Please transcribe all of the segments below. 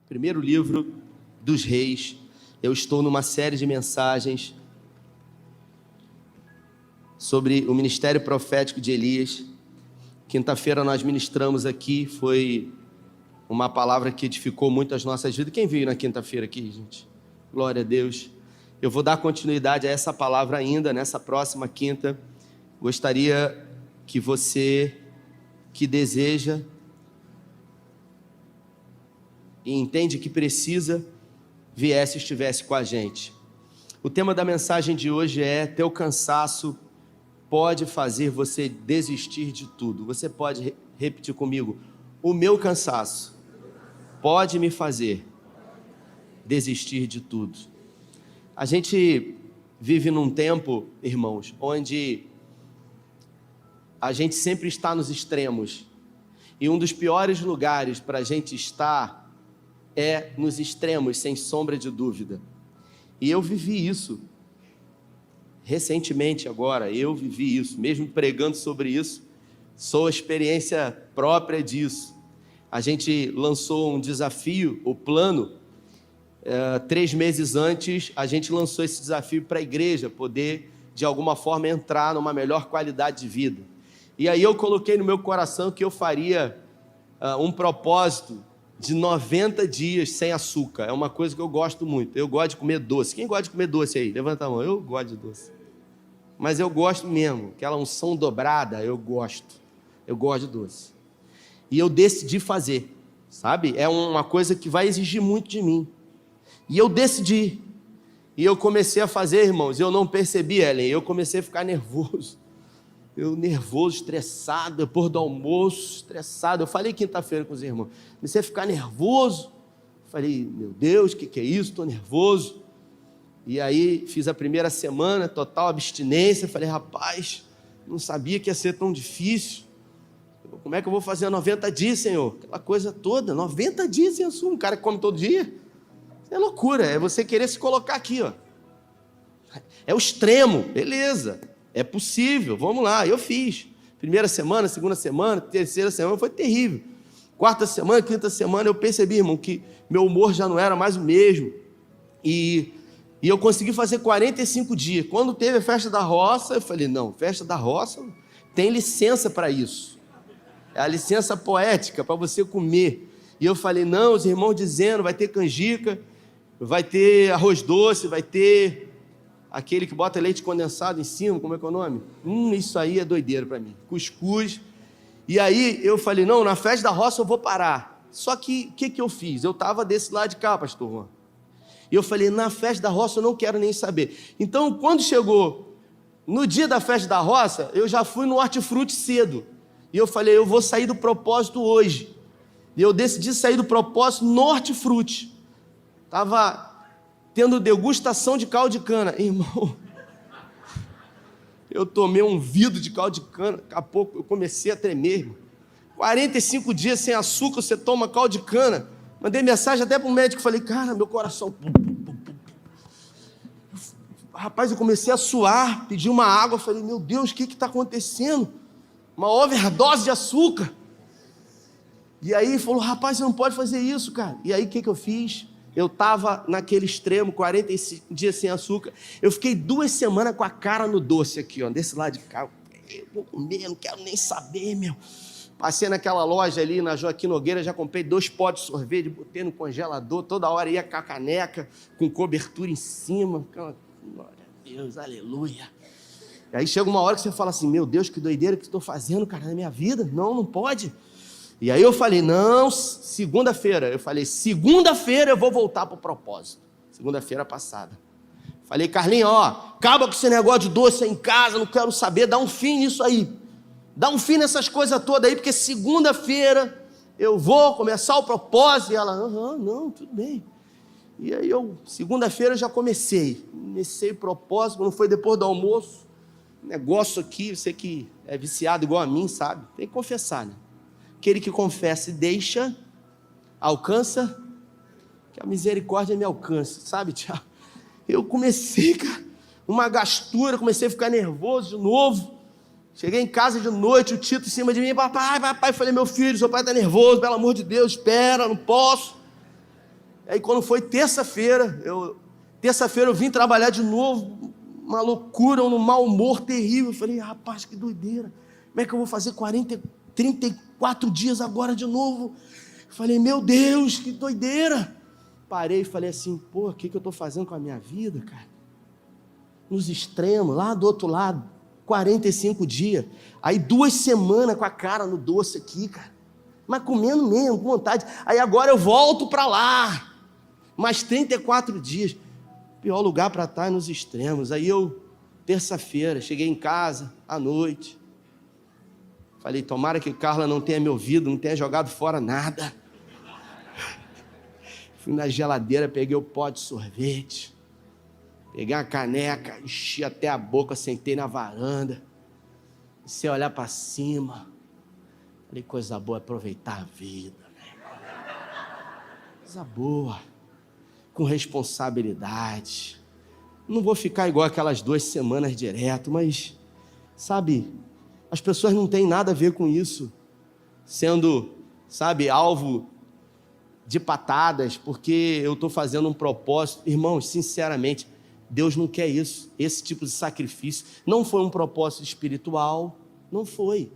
Primeiro livro dos Reis. Eu estou numa série de mensagens sobre o ministério profético de Elias. Quinta-feira nós ministramos aqui, foi uma palavra que edificou muito as nossas vidas. Quem veio na quinta-feira aqui, gente? Glória a Deus. Eu vou dar continuidade a essa palavra ainda, nessa próxima quinta. Gostaria que você que deseja e entende que precisa, viesse e estivesse com a gente. O tema da mensagem de hoje é: teu cansaço pode fazer você desistir de tudo. Você pode repetir comigo: o meu cansaço pode me fazer desistir de tudo. A gente vive num tempo, irmãos, onde a gente sempre está nos extremos. E um dos piores lugares para a gente estar é nos extremos, sem sombra de dúvida. E eu vivi isso. Recentemente agora, eu vivi isso. Mesmo pregando sobre isso, sou a experiência própria disso. A gente lançou um desafio, o plano, 3 meses antes, a gente lançou esse desafio para a igreja poder, de alguma forma, entrar numa melhor qualidade de vida. E aí eu coloquei no meu coração que eu faria um propósito de 90 dias sem açúcar. É uma coisa que eu gosto muito. Eu gosto de comer doce. Quem gosta de comer doce aí? Levanta a mão. Eu gosto de doce. Mas eu gosto mesmo. Aquela unção dobrada, eu gosto. Eu gosto de doce. E eu decidi fazer, sabe? É uma coisa que vai exigir muito de mim. E eu decidi. E eu comecei a fazer, irmãos. Eu não percebi, Ellen. Eu comecei a ficar nervoso. Eu nervoso, estressado, depois do almoço, estressado. Eu falei quinta-feira com os irmãos, comecei a ficar nervoso. Falei, meu Deus, o que é isso? Estou nervoso. E aí fiz a primeira semana, total abstinência. Falei, rapaz, não sabia que ia ser tão difícil. Como é que eu vou fazer 90 dias, Senhor? Aquela coisa toda, 90 dias sem açúcar. Um cara que come todo dia. É loucura, é você querer se colocar aqui, ó. É o extremo, beleza. É possível, vamos lá, eu fiz. Primeira semana, segunda semana, terceira semana, foi terrível. Quarta semana, quinta semana, eu percebi, irmão, que meu humor já não era mais o mesmo. E eu consegui fazer 45 dias. Quando teve a festa da roça, eu falei, não, festa da roça tem licença para isso. É a licença poética para você comer. E eu falei, não, os irmãos dizendo, vai ter canjica, vai ter arroz doce, vai ter aquele que bota leite condensado em cima, como é que é o nome? Isso aí é doideira para mim. Cuscuz. E aí eu falei, não, na festa da roça eu vou parar. Só que, o que eu fiz? Eu estava desse lado de cá, pastor Juan. E eu falei, na festa da roça eu não quero nem saber. Então, quando chegou no dia da festa da roça, eu já fui no hortifruti cedo. E eu falei, eu vou sair do propósito hoje. E eu decidi sair do propósito no hortifruti. Estava tendo degustação de caldo de cana. Irmão, eu tomei um vidro de caldo de cana, daqui a pouco eu comecei a tremer, irmão. 45 dias sem açúcar, você toma caldo de cana. Mandei mensagem até para o médico, falei, cara, meu coração... Rapaz, eu comecei a suar, pedi uma água, falei, meu Deus, o que está acontecendo? Uma overdose de açúcar. E aí falou, rapaz, você não pode fazer isso, cara. E aí o que eu fiz? Eu estava naquele extremo, 45 dias sem açúcar. Eu fiquei 2 semanas com a cara no doce aqui, ó, desse lado de cá. Eu vou comer, não quero nem saber, meu. Passei naquela loja ali, na Joaquim Nogueira, já comprei 2 potes de sorvete, botei no congelador, toda hora ia com a caneca, com cobertura em cima. Glória a Deus, aleluia. E aí chega uma hora que você fala assim, meu Deus, que doideira que estou fazendo, cara, na minha vida. Não pode. E aí eu falei, não, segunda-feira eu vou voltar para o propósito. Segunda-feira passada. Falei, Carlinhos, ó, acaba com esse negócio de doce aí em casa, não quero saber, dá um fim nisso aí. Dá um fim nessas coisas todas aí, porque segunda-feira eu vou começar o propósito. E ela, não, tudo bem. E aí segunda-feira eu já comecei o propósito, não foi depois do almoço. Negócio aqui, você que é viciado igual a mim, sabe? Tem que confessar, né? Aquele que confessa e deixa, alcança, que a misericórdia me alcance, sabe, Tiago? Eu comecei, cara, uma gastura, comecei a ficar nervoso de novo. Cheguei em casa de noite, o Tito em cima de mim, papai, falei, meu filho, seu pai está nervoso, pelo amor de Deus, espera, não posso. Aí quando foi terça-feira eu vim trabalhar de novo, uma loucura, um mau humor terrível. Eu falei, rapaz, que doideira, como é que eu vou fazer 34 dias agora de novo? Eu falei, meu Deus, que doideira. Parei e falei assim, pô, o que eu estou fazendo com a minha vida, cara? Nos extremos, lá do outro lado, 45 dias, aí 2 semanas com a cara no doce aqui, cara, mas comendo mesmo, com vontade. Aí agora eu volto para lá, mais 34 dias, pior lugar para estar é nos extremos. Aí eu, terça-feira, cheguei em casa, à noite, falei, tomara que Carla não tenha me ouvido, não tenha jogado fora nada. Fui na geladeira, peguei o pó de sorvete, peguei uma caneca, enchi até a boca, sentei na varanda, comecei a olhar para cima, falei, coisa boa, aproveitar a vida, né? Coisa boa, com responsabilidade, não vou ficar igual aquelas 2 semanas direto, mas, sabe, as pessoas não têm nada a ver com isso, sendo, sabe, alvo de patadas, porque eu estou fazendo um propósito. Irmãos, sinceramente, Deus não quer isso, esse tipo de sacrifício. Não foi um propósito espiritual, não foi.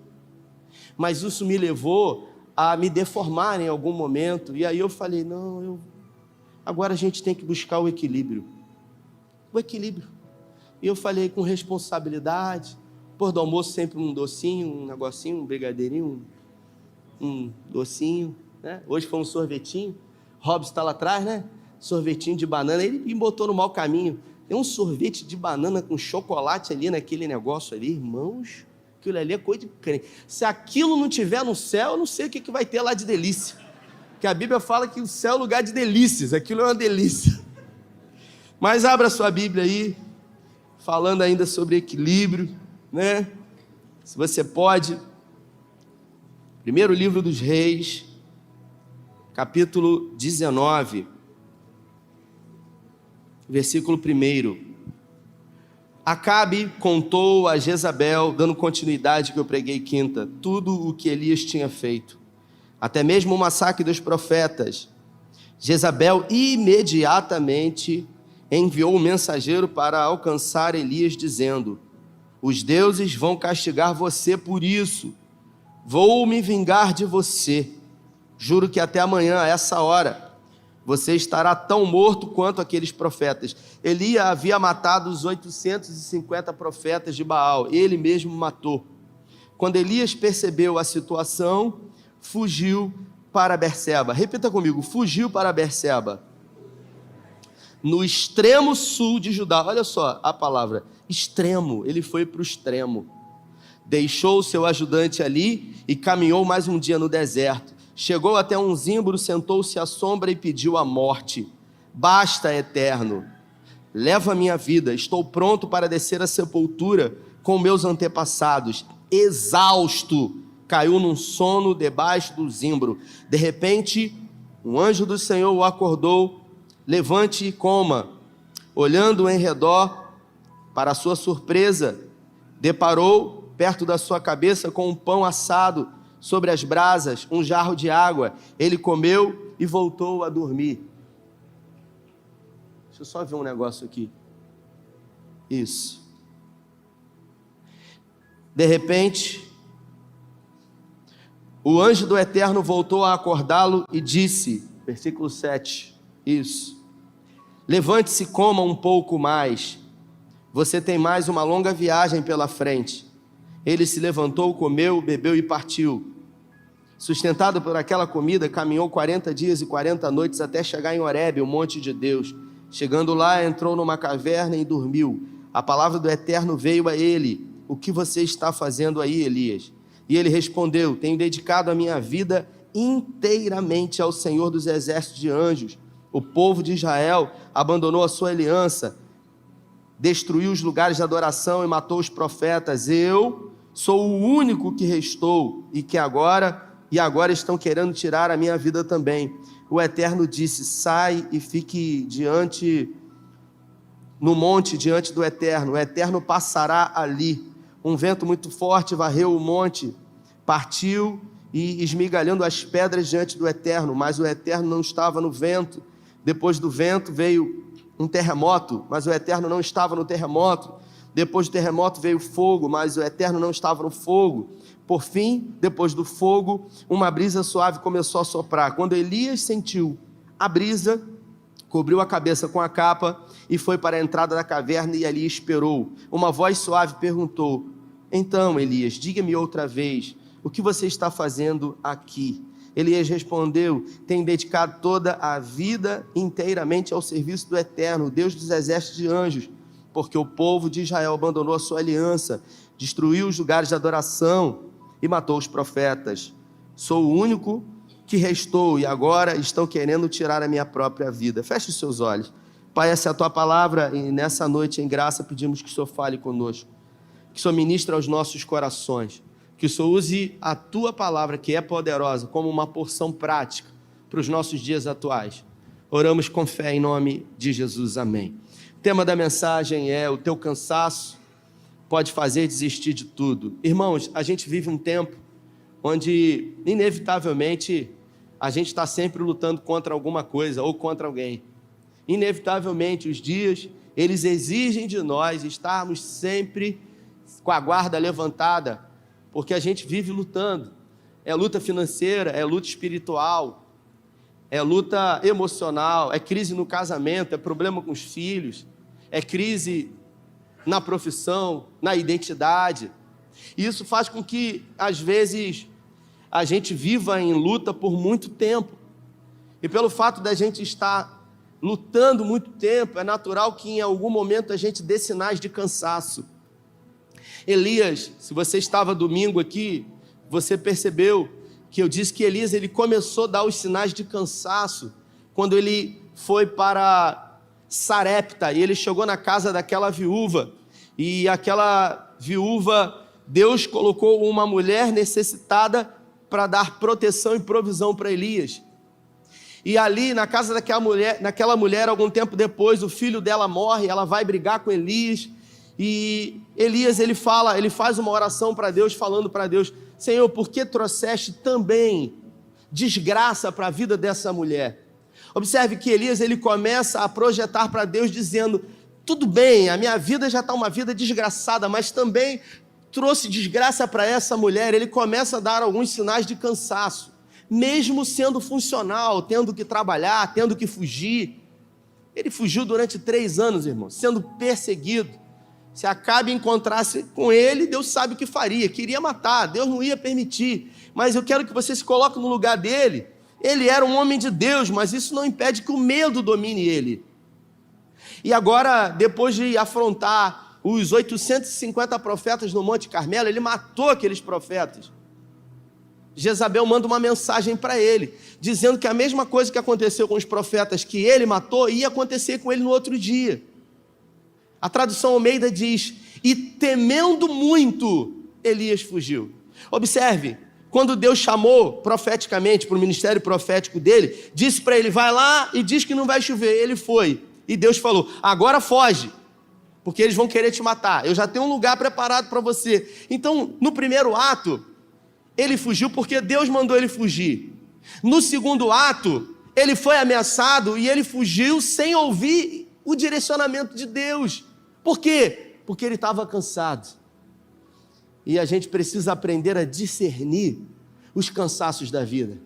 Mas isso me levou a me deformar em algum momento. E aí eu falei, agora a gente tem que buscar o equilíbrio. O equilíbrio. E eu falei com responsabilidade. Depois do almoço sempre um docinho, um negocinho, um brigadeirinho, um docinho, né? Hoje foi um sorvetinho. Robson está lá atrás, né? Sorvetinho de banana. Ele me botou no mau caminho. Tem um sorvete de banana com chocolate ali naquele negócio ali, irmãos. Aquilo ali é coisa de crente. Se aquilo não tiver no céu, eu não sei o que vai ter lá de delícia. Porque a Bíblia fala que o céu é lugar de delícias. Aquilo é uma delícia. Mas abra sua Bíblia aí, falando ainda sobre equilíbrio, né? Se você pode. Primeiro livro dos Reis, capítulo 19, versículo 1. Acabe contou a Jezabel, dando continuidade que eu preguei quinta, tudo o que Elias tinha feito, até mesmo o massacre dos profetas. Jezabel imediatamente enviou um mensageiro para alcançar Elias, dizendo: os deuses vão castigar você por isso, vou me vingar de você. Juro que até amanhã, a essa hora, você estará tão morto quanto aqueles profetas. Elias havia matado os 850 profetas de Baal, ele mesmo matou. Quando Elias percebeu a situação, fugiu para Berseba. Repita comigo, fugiu para Berseba. No extremo sul de Judá, olha só a palavra, extremo, ele foi para o extremo. Deixou o seu ajudante ali e caminhou mais um dia no deserto. Chegou até um zimbro, sentou-se à sombra e pediu a morte. Basta, Eterno, leva a minha vida, estou pronto para descer à sepultura com meus antepassados. Exausto, caiu num sono debaixo do zimbro. De repente, um anjo do Senhor o acordou. Levante e coma. Olhando em redor, para sua surpresa, deparou perto da sua cabeça com um pão assado sobre as brasas, um jarro de água. Ele comeu e voltou a dormir. Deixa eu só ver um negócio aqui. Isso. De repente, o anjo do Eterno voltou a acordá-lo e disse, versículo 7, isso: levante-se e coma um pouco mais. Você tem mais uma longa viagem pela frente. Ele se levantou, comeu, bebeu e partiu. Sustentado por aquela comida, caminhou 40 dias e 40 noites até chegar em Horebe, o monte de Deus. Chegando lá, entrou numa caverna e dormiu. A palavra do Eterno veio a ele: o que você está fazendo aí, Elias? E ele respondeu: tenho dedicado a minha vida inteiramente ao Senhor dos exércitos de anjos. O povo de Israel abandonou a sua aliança, destruiu os lugares de adoração e matou os profetas. Eu sou o único que restou e agora estão querendo tirar a minha vida também. O Eterno disse: sai e fique no monte diante do Eterno. O Eterno passará ali. Um vento muito forte varreu o monte, partiu e esmigalhando as pedras diante do Eterno, mas o Eterno não estava no vento. Depois do vento veio um terremoto, mas o Eterno não estava no terremoto. Depois do terremoto veio fogo, mas o Eterno não estava no fogo. Por fim, depois do fogo, uma brisa suave começou a soprar. Quando Elias sentiu a brisa, cobriu a cabeça com a capa e foi para a entrada da caverna e ali esperou. Uma voz suave perguntou: então, Elias, diga-me outra vez, o que você está fazendo aqui? Elias respondeu: tenho dedicado toda a vida inteiramente ao serviço do Eterno, Deus dos exércitos de anjos, porque o povo de Israel abandonou a sua aliança, destruiu os lugares de adoração e matou os profetas. Sou o único que restou e agora estão querendo tirar a minha própria vida. Feche os seus olhos. Pai, essa é a tua palavra e nessa noite, em graça, pedimos que o Senhor fale conosco, que o Senhor ministre aos nossos corações, que o Senhor use a tua palavra, que é poderosa, como uma porção prática para os nossos dias atuais. Oramos com fé em nome de Jesus, amém. O tema da mensagem é: o teu cansaço pode fazer desistir de tudo. Irmãos, a gente vive um tempo onde, inevitavelmente, a gente está sempre lutando contra alguma coisa ou contra alguém. Inevitavelmente, os dias, eles exigem de nós estarmos sempre com a guarda levantada, porque a gente vive lutando. É luta financeira, é luta espiritual, é luta emocional, é crise no casamento, é problema com os filhos, é crise na profissão, na identidade. E isso faz com que, às vezes, a gente viva em luta por muito tempo. E pelo fato da gente estar lutando muito tempo, é natural que em algum momento a gente dê sinais de cansaço. Elias, se você estava domingo aqui, você percebeu que eu disse que Elias ele começou a dar os sinais de cansaço quando ele foi para Sarepta e ele chegou na casa daquela viúva, e aquela viúva, Deus colocou uma mulher necessitada para dar proteção e provisão para Elias. E ali na casa daquela mulher, algum tempo depois, o filho dela morre, ela vai brigar com Elias, e Elias ele faz uma oração para Deus, falando para Deus: Senhor, por que trouxeste também desgraça para a vida dessa mulher? Observe que Elias ele começa a projetar para Deus, dizendo: tudo bem, a minha vida já está uma vida desgraçada, mas também trouxe desgraça para essa mulher. Ele começa a dar alguns sinais de cansaço, mesmo sendo funcional, tendo que trabalhar, tendo que fugir. Ele fugiu durante 3 anos, irmão, sendo perseguido. Se Acabe encontrasse com ele, Deus sabe o que faria, queria matar, Deus não ia permitir. Mas eu quero que você se coloque no lugar dele. Ele era um homem de Deus, mas isso não impede que o medo domine ele. E agora, depois de afrontar os 850 profetas no Monte Carmelo, ele matou aqueles profetas. Jezabel manda uma mensagem para ele, dizendo que a mesma coisa que aconteceu com os profetas que ele matou, ia acontecer com ele no outro dia. A tradução Almeida diz: e temendo muito, Elias fugiu. Observe, quando Deus chamou profeticamente para o ministério profético dele, disse para ele: vai lá e diz que não vai chover. Ele foi, e Deus falou: agora foge, porque eles vão querer te matar, eu já tenho um lugar preparado para você. Então, no primeiro ato, ele fugiu porque Deus mandou ele fugir. No segundo ato, ele foi ameaçado e ele fugiu sem ouvir o direcionamento de Deus. Por quê? Porque ele estava cansado. E a gente precisa aprender a discernir os cansaços da vida.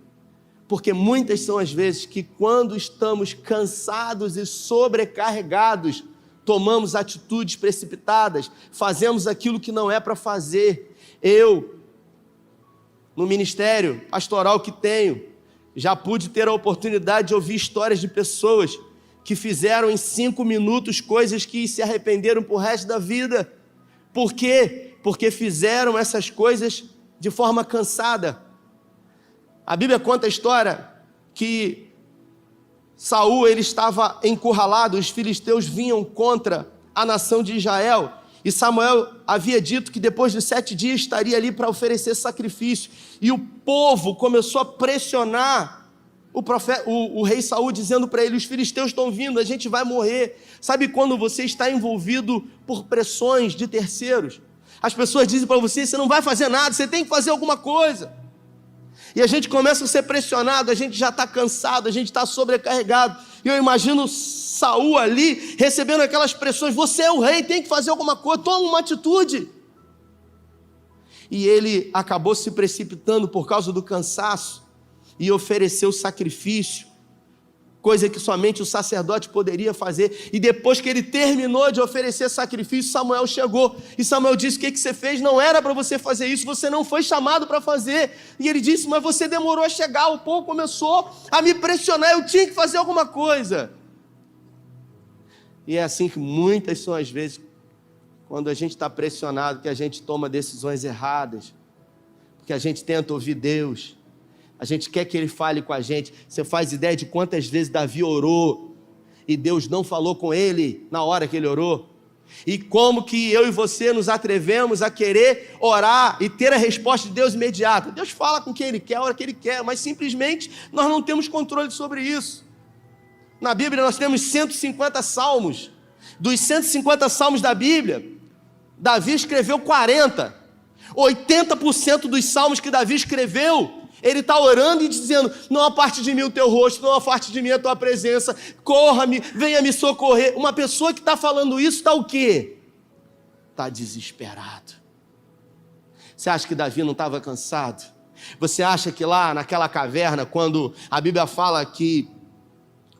Porque muitas são as vezes que, quando estamos cansados e sobrecarregados, tomamos atitudes precipitadas, fazemos aquilo que não é para fazer. Eu, no ministério pastoral que tenho, já pude ter a oportunidade de ouvir histórias de pessoas que fizeram em 5 minutos coisas que se arrependeram pro resto da vida. Por quê? Porque fizeram essas coisas de forma cansada. A Bíblia conta a história que Saul ele estava encurralado, os filisteus vinham contra a nação de Israel, e Samuel havia dito que depois de 7 dias estaria ali para oferecer sacrifício, e o povo começou a pressionar o rei Saul, dizendo para ele: os filisteus estão vindo, a gente vai morrer. Sabe quando você está envolvido por pressões de terceiros? As pessoas dizem para você: você não vai fazer nada, você tem que fazer alguma coisa. E a gente começa a ser pressionado, a gente já está cansado, a gente está sobrecarregado. E eu imagino Saul ali, recebendo aquelas pressões, você é o rei, tem que fazer alguma coisa, toma uma atitude. E ele acabou se precipitando por causa do cansaço, e ofereceu sacrifício, coisa que somente o sacerdote poderia fazer. E depois que ele terminou de oferecer sacrifício, Samuel chegou, e Samuel disse: o que você fez? Não era para você fazer isso, você não foi chamado para fazer. E ele disse: mas você demorou a chegar, o povo começou a me pressionar, eu tinha que fazer alguma coisa. E é assim que muitas são as vezes, quando a gente está pressionado, que a gente toma decisões erradas, porque a gente tenta ouvir Deus, a gente quer que Ele fale com a gente. Você faz ideia de quantas vezes Davi orou e Deus não falou com ele na hora que ele orou? E como que eu e você nos atrevemos a querer orar e ter a resposta de Deus imediata? Deus fala com quem Ele quer, a hora que Ele quer, mas simplesmente nós não temos controle sobre isso. Na Bíblia nós temos 150 salmos. Dos 150 salmos da Bíblia, Davi escreveu 40. 80% dos salmos que Davi escreveu, ele está orando e dizendo: não aparte de mim o teu rosto, não aparte de mim a tua presença, corra-me, venha me socorrer. Uma pessoa que está falando isso está o quê? Está desesperado. Você acha que Davi não estava cansado? Você acha que lá naquela caverna, quando a Bíblia fala que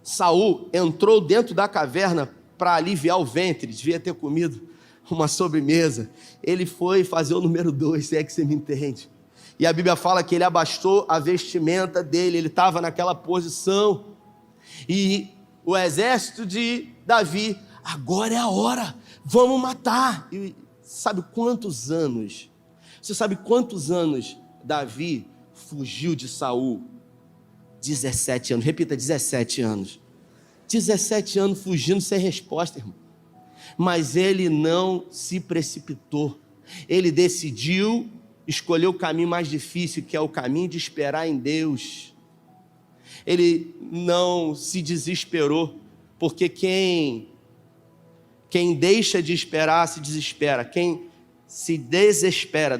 Saul entrou dentro da caverna para aliviar o ventre, devia ter comido uma sobremesa, ele foi fazer o número 2, se é que você me entende. E a Bíblia fala que ele abaixou a vestimenta dele, ele estava naquela posição, e o exército de Davi: agora é a hora, vamos matar. E sabe quantos anos? Você sabe quantos anos Davi fugiu de Saul? 17 anos, repita, 17 anos. 17 anos fugindo sem resposta, irmão. Mas ele não se precipitou, ele decidiu escolher o caminho mais difícil, que é o caminho de esperar em Deus. Ele não se desesperou, porque quem deixa de esperar se desespera, quem se desespera,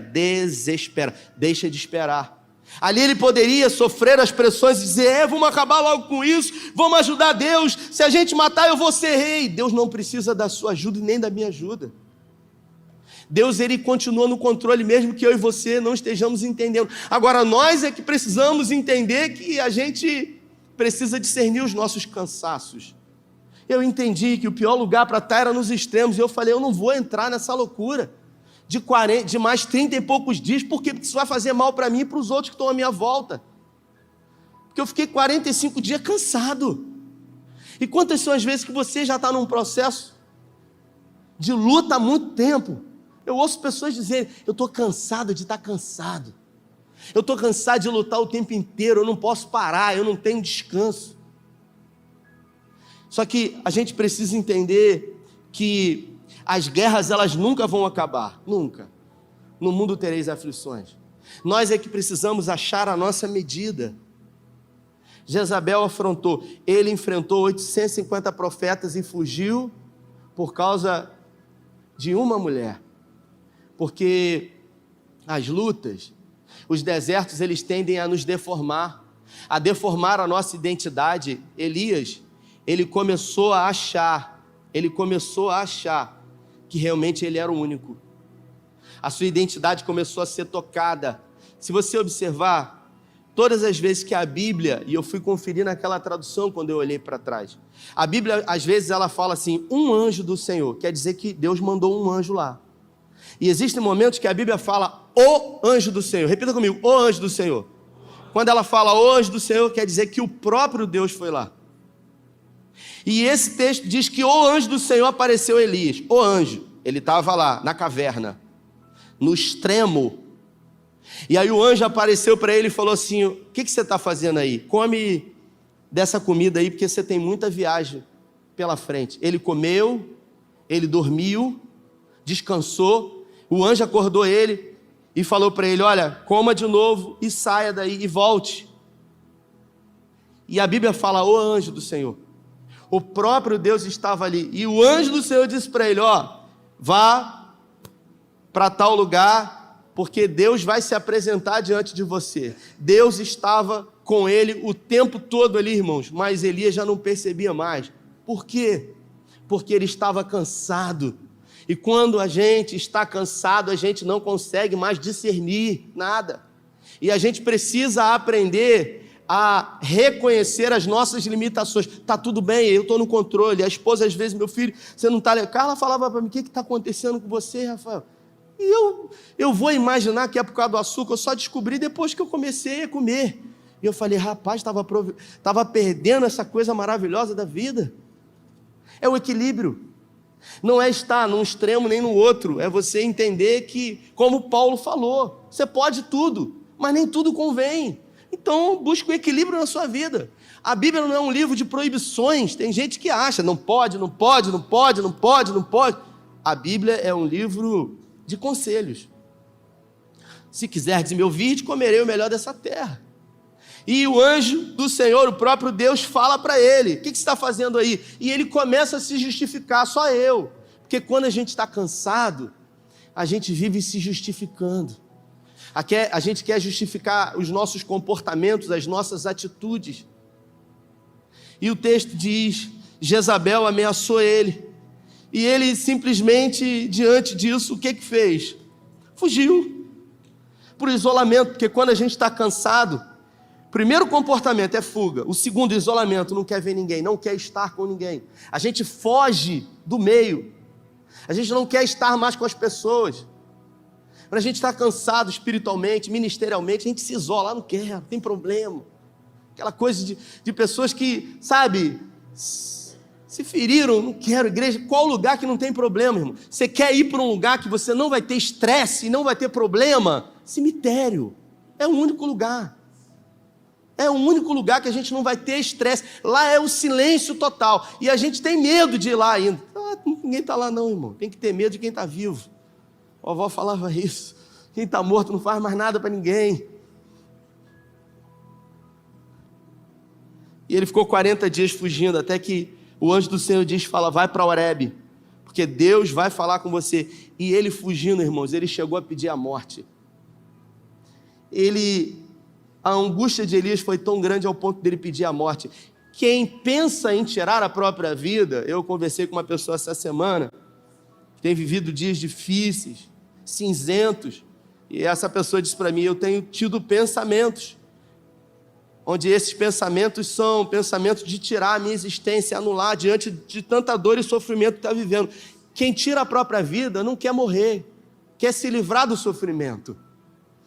deixa de esperar. Ali ele poderia sofrer as pressões e dizer: vamos acabar logo com isso, vamos ajudar Deus, se a gente matar eu vou ser rei. Deus não precisa da sua ajuda e nem da minha ajuda. Deus, Ele continua no controle, mesmo que eu e você não estejamos entendendo. Agora nós é que precisamos entender que a gente precisa discernir os nossos cansaços. Eu entendi que o pior lugar para estar era nos extremos, e eu falei: eu não vou entrar nessa loucura de mais 30 e poucos dias, porque isso vai fazer mal para mim e para os outros que estão à minha volta. Porque eu fiquei 45 dias cansado. E quantas são as vezes que você já está num processo de luta há muito tempo? Eu ouço pessoas dizerem: eu estou cansado de estar cansado, eu estou cansado de lutar o tempo inteiro, eu não posso parar, eu não tenho descanso. Só que a gente precisa entender que as guerras, elas nunca vão acabar, nunca. No mundo tereis aflições. Nós é que precisamos achar a nossa medida. Jezabel afrontou, ele enfrentou 850 profetas e fugiu por causa de uma mulher. Porque as lutas, os desertos, eles tendem a nos deformar, a deformar a nossa identidade. Elias, ele começou a achar que realmente ele era o único. A sua identidade começou a ser tocada. Se você observar, todas as vezes que a Bíblia, e eu fui conferir naquela tradução quando eu olhei para trás, a Bíblia, às vezes, ela fala assim: um anjo do Senhor, quer dizer que Deus mandou um anjo lá. E existem momentos que a Bíblia fala o anjo do Senhor. Repita comigo: o anjo do Senhor. Quando ela fala o anjo do Senhor, quer dizer que o próprio Deus foi lá. E esse texto diz que o anjo do Senhor apareceu a Elias. O anjo, ele estava lá na caverna, no extremo. E aí o anjo apareceu para ele e falou assim: o que você está fazendo aí? Come dessa comida aí, porque você tem muita viagem pela frente. Ele comeu, ele dormiu, descansou. O anjo acordou ele e falou para ele: olha, coma de novo e saia daí e volte. E a Bíblia fala o anjo do Senhor. O próprio Deus estava ali. E o anjo do Senhor disse para ele: ó, vá para tal lugar, porque Deus vai se apresentar diante de você. Deus estava com ele o tempo todo ali, irmãos, mas Elias já não percebia mais. Por quê? Porque ele estava cansado. E quando a gente está cansado, a gente não consegue mais discernir nada. E a gente precisa aprender a reconhecer as nossas limitações. Está tudo bem, eu estou no controle. A esposa, às vezes, meu filho, você não está... Carla falava para mim, o que está acontecendo com você, Rafael? E eu vou imaginar que é por causa do açúcar, eu só descobri depois que eu comecei a comer. E eu falei, rapaz, estava perdendo essa coisa maravilhosa da vida. É o equilíbrio. Não é estar num extremo nem no outro, é você entender que, como Paulo falou, você pode tudo, mas nem tudo convém. Então, busque o equilíbrio na sua vida. A Bíblia não é um livro de proibições, tem gente que acha, não pode, não pode, não pode, não pode, não pode. A Bíblia é um livro de conselhos. Se quiserdes me ouvir, comerei o melhor dessa terra. E o anjo do Senhor, o próprio Deus, fala para ele, o que você está fazendo aí? E ele começa a se justificar, só eu. Porque quando a gente está cansado, a gente vive se justificando. A gente quer justificar os nossos comportamentos, as nossas atitudes. E o texto diz, Jezabel ameaçou ele. E ele simplesmente, diante disso, o que fez? Fugiu. Por isolamento, porque quando a gente está cansado, o primeiro comportamento é fuga. O segundo, isolamento, não quer ver ninguém, não quer estar com ninguém. A gente foge do meio. A gente não quer estar mais com as pessoas. Quando a gente está cansado espiritualmente, ministerialmente, a gente se isola, não quer, não tem problema. Aquela coisa de pessoas que, sabe, se feriram, não quero igreja. Qual lugar que não tem problema, irmão? Você quer ir para um lugar que você não vai ter estresse e não vai ter problema? Cemitério. É o único lugar. É o único lugar que a gente não vai ter estresse. Lá é o silêncio total. E a gente tem medo de ir lá ainda. Ninguém está lá não, irmão. Tem que ter medo de quem está vivo. A avó falava isso. Quem está morto não faz mais nada para ninguém. E ele ficou 40 dias fugindo, até que o anjo do Senhor fala, vai para Horebe, porque Deus vai falar com você. E ele fugindo, irmãos, ele chegou a pedir a morte. A angústia de Elias foi tão grande ao ponto dele pedir a morte. Quem pensa em tirar a própria vida, eu conversei com uma pessoa essa semana, que tem vivido dias difíceis, cinzentos, e essa pessoa disse para mim, eu tenho tido pensamentos, onde esses pensamentos são pensamentos de tirar a minha existência, anular, diante de tanta dor e sofrimento que está vivendo. Quem tira a própria vida não quer morrer, quer se livrar do sofrimento,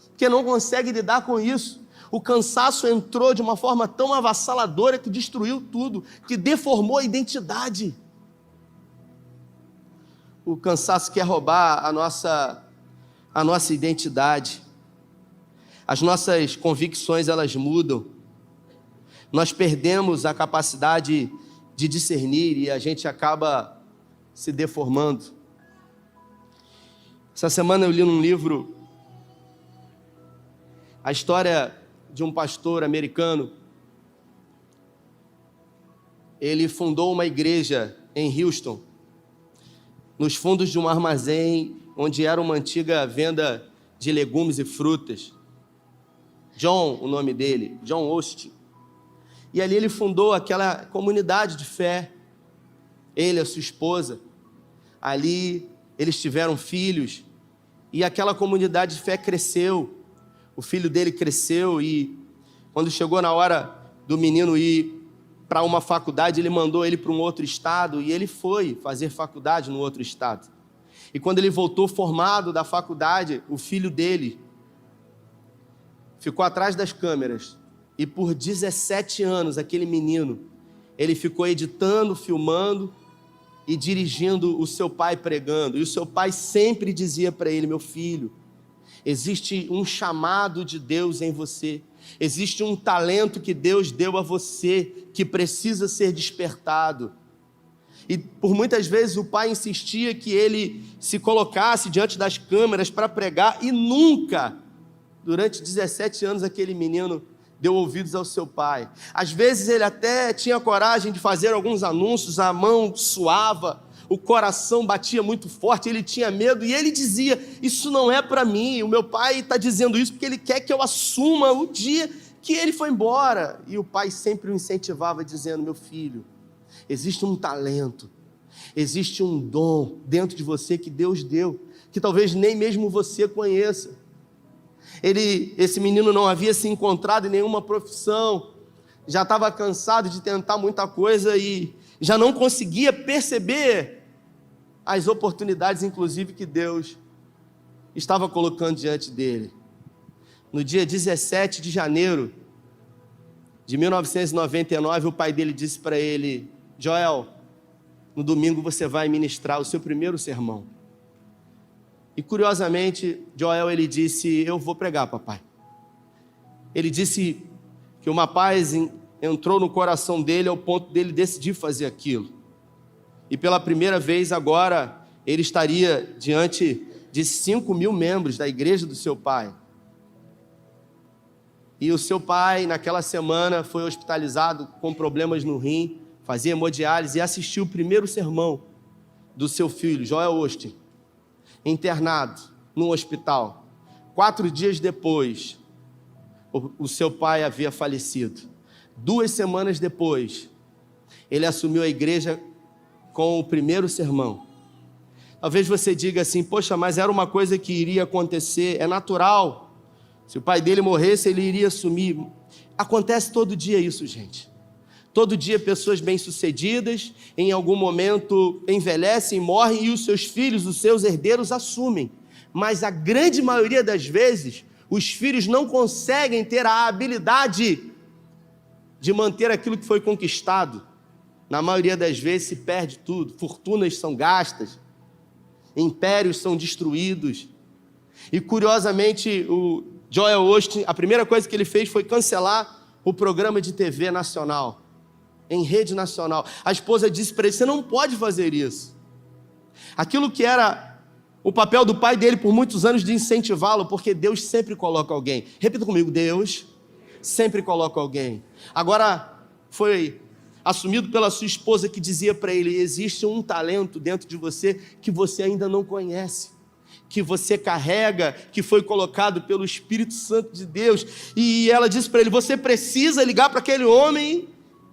porque não consegue lidar com isso. O cansaço entrou de uma forma tão avassaladora que destruiu tudo, que deformou a identidade. O cansaço quer roubar a nossa identidade. As nossas convicções, elas mudam. Nós perdemos a capacidade de discernir e a gente acaba se deformando. Essa semana eu li num livro a história de um pastor americano. Ele fundou uma igreja em Houston, nos fundos de um armazém onde era uma antiga venda de legumes e frutas. John, o nome dele, John Osteen. E ali ele fundou aquela comunidade de fé, ele e a sua esposa. Ali eles tiveram filhos e aquela comunidade de fé cresceu. O filho dele cresceu e quando chegou na hora do menino ir para uma faculdade, ele mandou ele para um outro estado e ele foi fazer faculdade no outro estado. E quando ele voltou formado da faculdade, o filho dele ficou atrás das câmeras e por 17 anos aquele menino, ele ficou editando, filmando e dirigindo o seu pai pregando. E o seu pai sempre dizia para ele, meu filho, existe um chamado de Deus em você. Existe um talento que Deus deu a você que precisa ser despertado. E por muitas vezes o pai insistia que ele se colocasse diante das câmeras para pregar e nunca, durante 17 anos, aquele menino deu ouvidos ao seu pai. Às vezes ele até tinha coragem de fazer alguns anúncios, a mão suava, o coração batia muito forte, ele tinha medo e ele dizia, isso não é para mim, o meu pai está dizendo isso porque ele quer que eu assuma o dia que ele foi embora. E o pai sempre o incentivava, dizendo: meu filho, existe um talento, existe um dom dentro de você que Deus deu, que talvez nem mesmo você conheça. Esse menino não havia se encontrado em nenhuma profissão, já estava cansado de tentar muita coisa e já não conseguia perceber as oportunidades, inclusive, que Deus estava colocando diante dele. No dia 17 de janeiro de 1999, o pai dele disse para ele: Joel, no domingo você vai ministrar o seu primeiro sermão. E curiosamente, Joel, ele disse: eu vou pregar, papai. Ele disse que uma paz entrou no coração dele ao ponto dele decidir fazer aquilo. E pela primeira vez agora, ele estaria diante de 5.000 membros da igreja do seu pai. E o seu pai, naquela semana, foi hospitalizado com problemas no rim, fazia hemodiálise e assistiu o primeiro sermão do seu filho, Joel Osteen, internado num hospital. 4 dias depois, o seu pai havia falecido. 2 semanas depois, ele assumiu a igreja com o primeiro sermão. Talvez você diga assim: poxa, mas era uma coisa que iria acontecer, é natural. Se o pai dele morresse, ele iria assumir. Acontece todo dia isso, gente. Todo dia pessoas bem-sucedidas, em algum momento envelhecem, morrem e os seus filhos, os seus herdeiros assumem. Mas a grande maioria das vezes, os filhos não conseguem ter a habilidade de manter aquilo que foi conquistado. Na maioria das vezes se perde tudo, fortunas são gastas, impérios são destruídos. E curiosamente, o Joel Osteen, a primeira coisa que ele fez foi cancelar o programa de TV nacional, em rede nacional. A esposa disse para ele: você não pode fazer isso. Aquilo que era o papel do pai dele por muitos anos de incentivá-lo, porque Deus sempre coloca alguém. Repita comigo: Deus sempre coloca alguém. Agora foi assumido pela sua esposa, que dizia para ele: existe um talento dentro de você que você ainda não conhece, que você carrega, que foi colocado pelo Espírito Santo de Deus. E ela disse para ele: você precisa ligar para aquele homem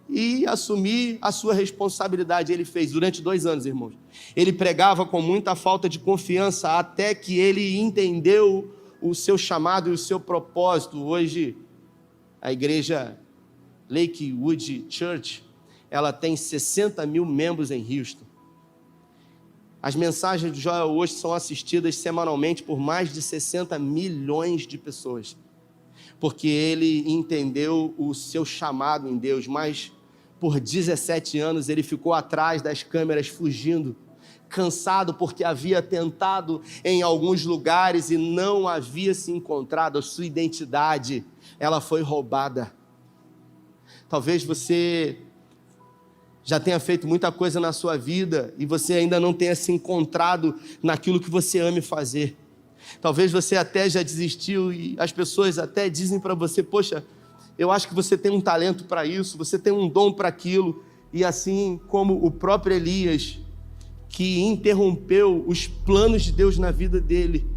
e assumir a sua responsabilidade. Ele fez durante 2 anos, irmãos. Ele pregava com muita falta de confiança, até que ele entendeu o seu chamado e o seu propósito. Hoje, a igreja Lakewood Church, ela tem 60.000 membros em Houston. As mensagens de Joel hoje são assistidas semanalmente por mais de 60 milhões de pessoas, porque ele entendeu o seu chamado em Deus. Mas por 17 anos ele ficou atrás das câmeras, fugindo, cansado, porque havia tentado em alguns lugares e não havia se encontrado. A sua identidade, ela foi roubada. Talvez você já tenha feito muita coisa na sua vida e você ainda não tenha se encontrado naquilo que você ama fazer. Talvez você até já desistiu e as pessoas até dizem para você: poxa, eu acho que você tem um talento para isso, você tem um dom para aquilo. E assim como o próprio Elias, que interrompeu os planos de Deus na vida dele.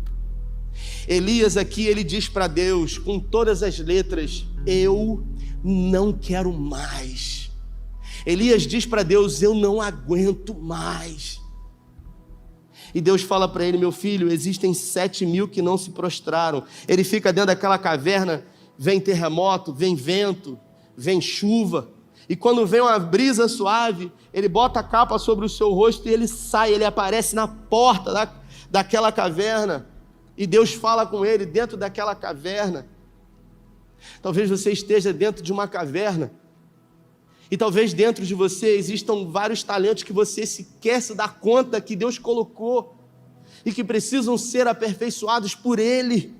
Elias aqui, ele diz para Deus com todas as letras: eu não quero mais. Elias diz para Deus: eu não aguento mais. E Deus fala para ele: meu filho, existem 7.000 que não se prostraram. Ele fica dentro daquela caverna, vem terremoto, vem vento, vem chuva. E quando vem uma brisa suave, ele bota a capa sobre o seu rosto e ele sai, ele aparece na porta daquela caverna. E Deus fala com ele dentro daquela caverna. Talvez você esteja dentro de uma caverna. E talvez dentro de você existam vários talentos que você sequer se dá conta que Deus colocou e que precisam ser aperfeiçoados por Ele.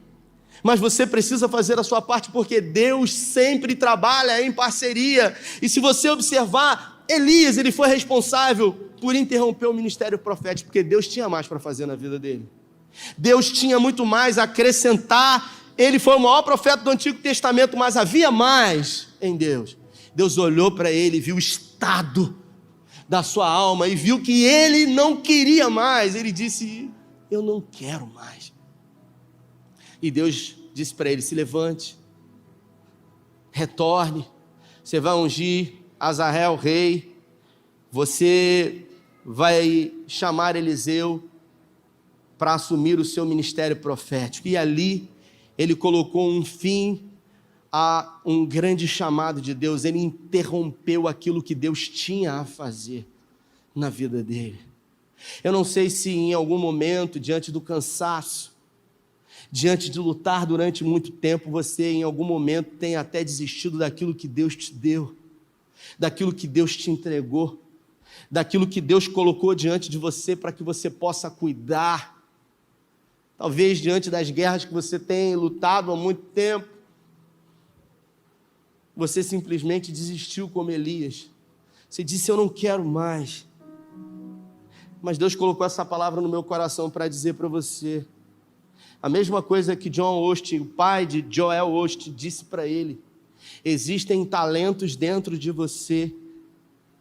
Mas você precisa fazer a sua parte, porque Deus sempre trabalha em parceria. E se você observar, Elias, ele foi responsável por interromper o ministério profético, porque Deus tinha mais para fazer na vida dele. Deus tinha muito mais a acrescentar. Ele foi o maior profeta do Antigo Testamento, mas havia mais em Deus. Deus olhou para ele e viu o estado da sua alma e viu que ele não queria mais. Ele disse: eu não quero mais. E Deus disse para ele: se levante, retorne. Você vai ungir Azael rei. Você vai chamar Eliseu para assumir o seu ministério profético. E ali ele colocou um fim a um grande chamado de Deus. Ele interrompeu aquilo que Deus tinha a fazer na vida dele. Eu não sei se em algum momento, diante do cansaço, diante de lutar durante muito tempo, você em algum momento tem até desistido daquilo que Deus te deu, daquilo que Deus te entregou, daquilo que Deus colocou diante de você para que você possa cuidar. Talvez diante das guerras que você tem lutado há muito tempo, você simplesmente desistiu como Elias. Você disse, eu não quero mais. Mas Deus colocou essa palavra no meu coração para dizer para você. A mesma coisa que John Osteen, o pai de Joel Osteen, disse para ele. Existem talentos dentro de você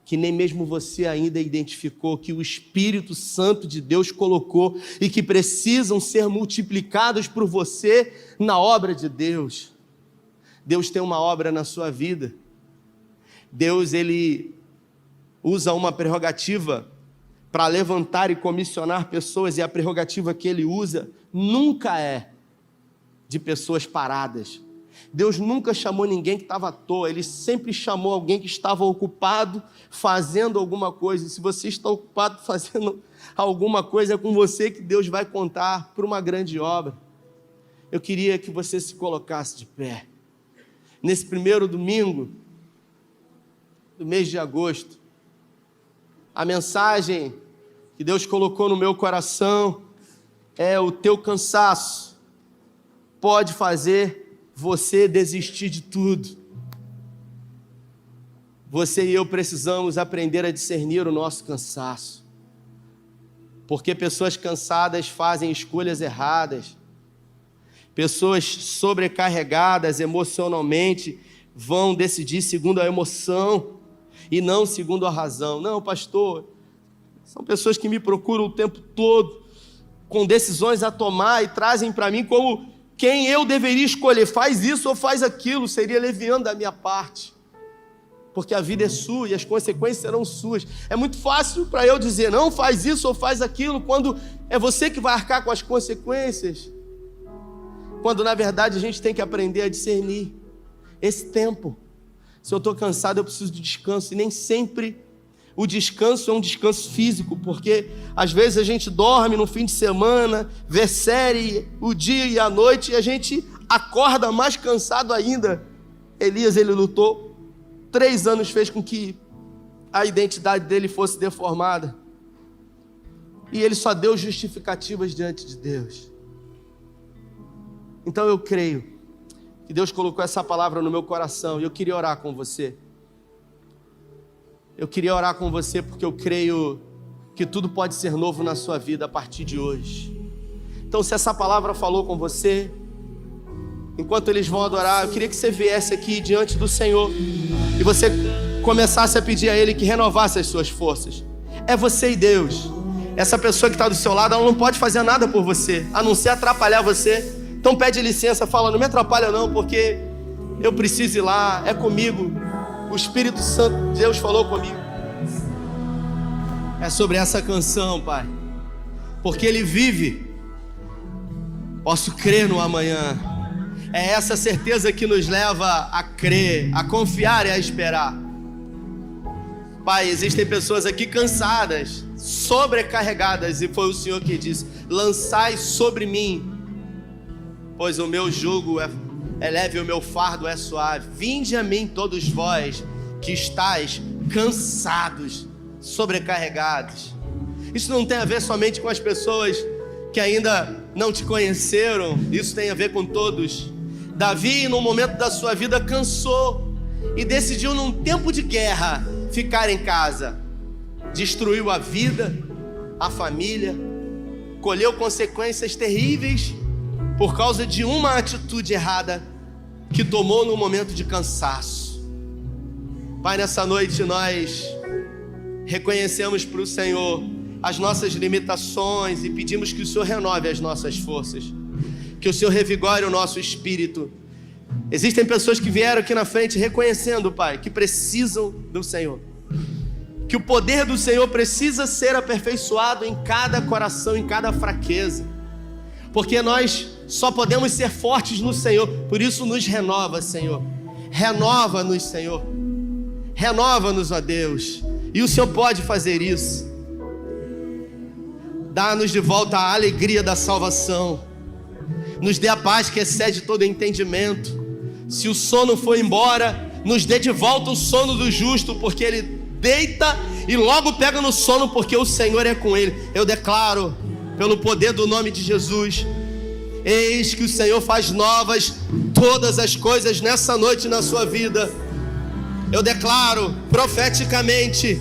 que nem mesmo você ainda identificou, que o Espírito Santo de Deus colocou e que precisam ser multiplicados por você na obra de Deus. Deus tem uma obra na sua vida. Deus, ele usa uma prerrogativa para levantar e comissionar pessoas, e a prerrogativa que ele usa nunca é de pessoas paradas. Deus nunca chamou ninguém que estava à toa, ele sempre chamou alguém que estava ocupado fazendo alguma coisa. E se você está ocupado fazendo alguma coisa, é com você que Deus vai contar para uma grande obra. Eu queria que você se colocasse de pé. Nesse primeiro domingo do mês de agosto, a mensagem que Deus colocou no meu coração é: o teu cansaço pode fazer você desistir de tudo. Você e eu precisamos aprender a discernir o nosso cansaço, porque pessoas cansadas fazem escolhas erradas. Pessoas sobrecarregadas emocionalmente vão decidir segundo a emoção e não segundo a razão. Não, pastor, são pessoas que me procuram o tempo todo com decisões a tomar e trazem para mim como quem eu deveria escolher, faz isso ou faz aquilo. Seria leviano da minha parte, porque a vida é sua e as consequências serão suas. É muito fácil para eu dizer, não, faz isso ou faz aquilo, quando é você que vai arcar com as consequências, quando na verdade a gente tem que aprender a discernir esse tempo. Se eu estou cansado, eu preciso de descanso, e nem sempre o descanso é um descanso físico, porque às vezes a gente dorme no fim de semana, vê série o dia e a noite, e a gente acorda mais cansado ainda. Elias, ele lutou 3 anos, fez com que a identidade dele fosse deformada, e ele só deu justificativas diante de Deus. Então eu creio que Deus colocou essa palavra no meu coração, e eu queria orar com você. Eu queria orar com você porque eu creio que tudo pode ser novo na sua vida a partir de hoje. Então, se essa palavra falou com você, enquanto eles vão adorar, eu queria que você viesse aqui diante do Senhor e você começasse a pedir a Ele que renovasse as suas forças. É você e Deus. Essa pessoa que está do seu lado, ela não pode fazer nada por você, a não ser atrapalhar você. Então pede licença, fala, não me atrapalha não, porque eu preciso ir lá, é comigo. O Espírito Santo de Deus falou comigo. É sobre essa canção, Pai, porque Ele vive. Posso crer no amanhã. É essa certeza que nos leva a crer, a confiar e a esperar. Pai, existem pessoas aqui cansadas, sobrecarregadas, e foi o Senhor que disse, lançai sobre mim, pois o meu jugo é leve e o meu fardo é suave. Vinde a mim todos vós que estáis cansados, sobrecarregados. Isso não tem a ver somente com as pessoas que ainda não te conheceram, isso tem a ver com todos. Davi, num momento da sua vida, cansou e decidiu, num tempo de guerra, ficar em casa. Destruiu a vida, a família, colheu consequências terríveis por causa de uma atitude errada que tomou no momento de cansaço. Pai, nessa noite nós reconhecemos para o Senhor as nossas limitações e pedimos que o Senhor renove as nossas forças, que o Senhor revigore o nosso espírito. Existem pessoas que vieram aqui na frente reconhecendo, Pai, que precisam do Senhor. Que o poder do Senhor precisa ser aperfeiçoado em cada coração, em cada fraqueza. Porque nós só podemos ser fortes no Senhor. Por isso nos renova, Senhor. Renova-nos, Senhor. Renova-nos, ó Deus. E o Senhor pode fazer isso. Dá-nos de volta a alegria da salvação. Nos dê a paz que excede todo entendimento. Se o sono for embora, nos dê de volta o sono do justo, porque ele deita e logo pega no sono, porque o Senhor é com ele. Eu declaro, pelo poder do nome de Jesus, eis que o Senhor faz novas todas as coisas nessa noite na sua vida. Eu declaro profeticamente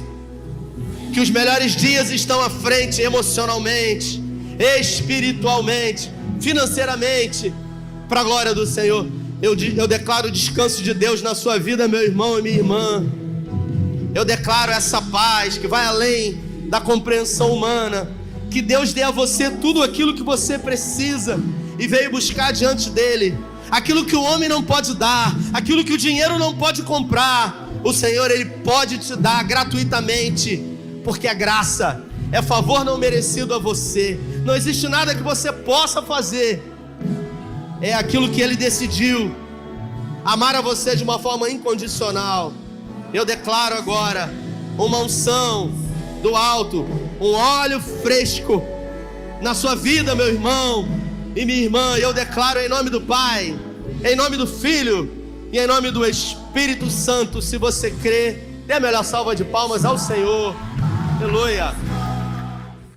que os melhores dias estão à frente, emocionalmente, espiritualmente, financeiramente, para a glória do Senhor. Eu declaro o descanso de Deus na sua vida, meu irmão e minha irmã. Eu declaro essa paz que vai além da compreensão humana. Que Deus dê a você tudo aquilo que você precisa e veio buscar diante dele. Aquilo que o homem não pode dar, aquilo que o dinheiro não pode comprar, o Senhor, ele pode te dar gratuitamente, porque é graça, é favor não merecido a você. Não existe nada que você possa fazer. É aquilo que ele decidiu, amar a você de uma forma incondicional. Eu declaro agora uma unção do alto, um óleo fresco na sua vida, meu irmão e minha irmã. Eu declaro em nome do Pai, em nome do Filho e em nome do Espírito Santo. Se você crê, dê a melhor salva de palmas ao Senhor. Aleluia.